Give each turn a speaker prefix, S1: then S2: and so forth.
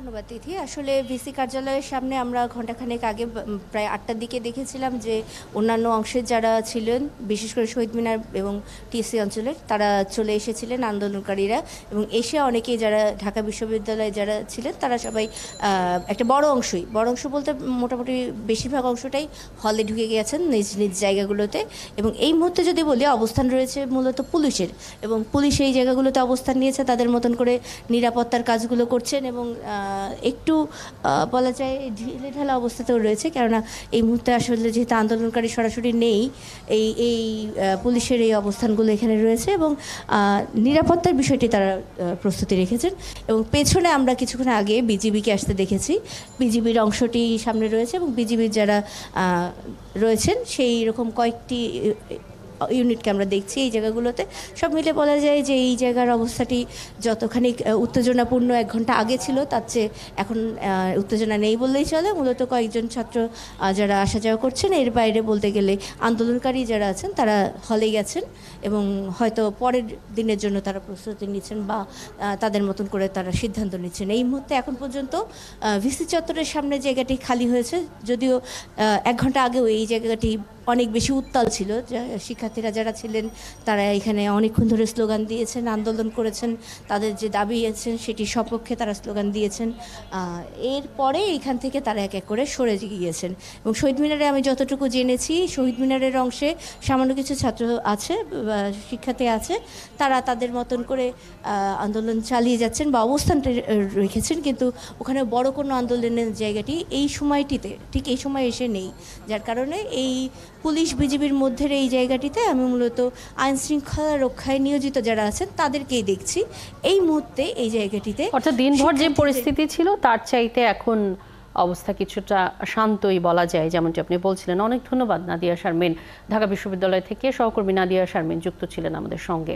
S1: ধন্যবাদ তিথি। আসলে ভিসি কার্যালয়ের সামনে আমরা ঘণ্টাখানেক আগে প্রায় ৮টার দিকে দেখেছিলাম যে অন্যান্য অংশের যারা ছিলেন, বিশেষ করে শহীদ মিনার এবং টিএসসি অঞ্চলের, তারা চলে এসেছিলেন আন্দোলনকারীরা, এবং এসে অনেকেই যারা ঢাকা বিশ্ববিদ্যালয়ে যারা ছিলেন তারা সবাই একটা বড় অংশ বলতে মোটামুটি বেশিরভাগ অংশটাই হলে ঢুকে গিয়েছেন নিজ নিজ জায়গাগুলোতে। এবং এই মুহূর্তে যদি বলি, অবস্থান রয়েছে মূলত পুলিশের, এবং পুলিশ এই জায়গাগুলোতে অবস্থান নিয়েছে, তাদের মতন করে নিরাপত্তার কাজগুলো করছেন এবং একটু বলা যায় ঢিলেঢালা অবস্থাতেও রয়েছে, কেননা এই মুহূর্তে আসলে যেহেতু আন্দোলনকারী সরাসরি নেই, এই পুলিশের এই অবস্থানগুলো এখানে রয়েছে এবং নিরাপত্তার বিষয়টি তারা প্রস্তুতি রেখেছেন। এবং পেছনে আমরা কিছুক্ষণ আগে বিজিবিকে আসতে দেখেছি, বিজিবির অংশটি সামনে রয়েছে এবং বিজিবির যারা রয়েছেন সেই রকম কয়েকটি ইউনিটকে আমরা দেখছি এই জায়গাগুলোতে। সব মিলে বলা যায় যে এই জায়গার অবস্থাটি যতখানি উত্তেজনাপূর্ণ 1 ঘন্টা আগে ছিল, তার চেয়ে এখন উত্তেজনা নেই বললেই চলে। মূলত কয়েকজন ছাত্র যারা আসা যাওয়া করছেন, এর বাইরে বলতে গেলে আন্দোলনকারী যারা আছেন তারা হলে গেছেন এবং হয়তো পরের দিনের জন্য তারা প্রস্তুতি নিচ্ছেন বা তাদের মতন করে তারা সিদ্ধান্ত নিচ্ছেন। এই মুহূর্তে এখন পর্যন্ত ভিসি চত্বরের সামনে জায়গাটি খালি হয়েছে, যদিও 1 ঘন্টা আগেও এই জায়গাটি অনেক বেশি উত্তাল ছিল। শিক্ষার্থীরা যারা ছিলেন তারা এখানে অনেকক্ষণ ধরে স্লোগান দিয়েছেন, আন্দোলন করেছেন, তাদের যে দাবি আছেন সেটির সপক্ষে তারা স্লোগান দিয়েছেন। এরপরে এখান থেকে তারা এক এক করে সরে গিয়েছেন। এবং শহীদ মিনারে আমি যতটুকু জেনেছি, শহীদ মিনারের অংশে সামান্য কিছু ছাত্র আছে, শিক্ষার্থী আছে, তারা তাদের মতন করে আন্দোলন চালিয়ে যাচ্ছেন বা অবস্থানটা রেখেছেন, কিন্তু ওখানে বড় কোনো আন্দোলনের জায়গাটি এই সময়টিতে ঠিক এই সময় এসে নেই, যার কারণে এই পুলিশ বিজিবির মধ্যে এই জায়গাটিতে আমি মূলত আইন শৃঙ্খলা রক্ষায় নিয়োজিত যারা আছেন তাদেরকেই দেখছি এই মুহূর্তে এই জায়গাটিতে।
S2: অর্থাৎ দিনভর যে পরিস্থিতি ছিল তার চাইতে এখন অবস্থা কিছুটা শান্তই বলা যায়, যেমনটি আপনি বলছিলেন। অনেক ধন্যবাদ নাদিয়া শারমিন, ঢাকা বিশ্ববিদ্যালয় থেকে সহকর্মী নাদিয়া শারমিন যুক্ত ছিলেন আমাদের সঙ্গে।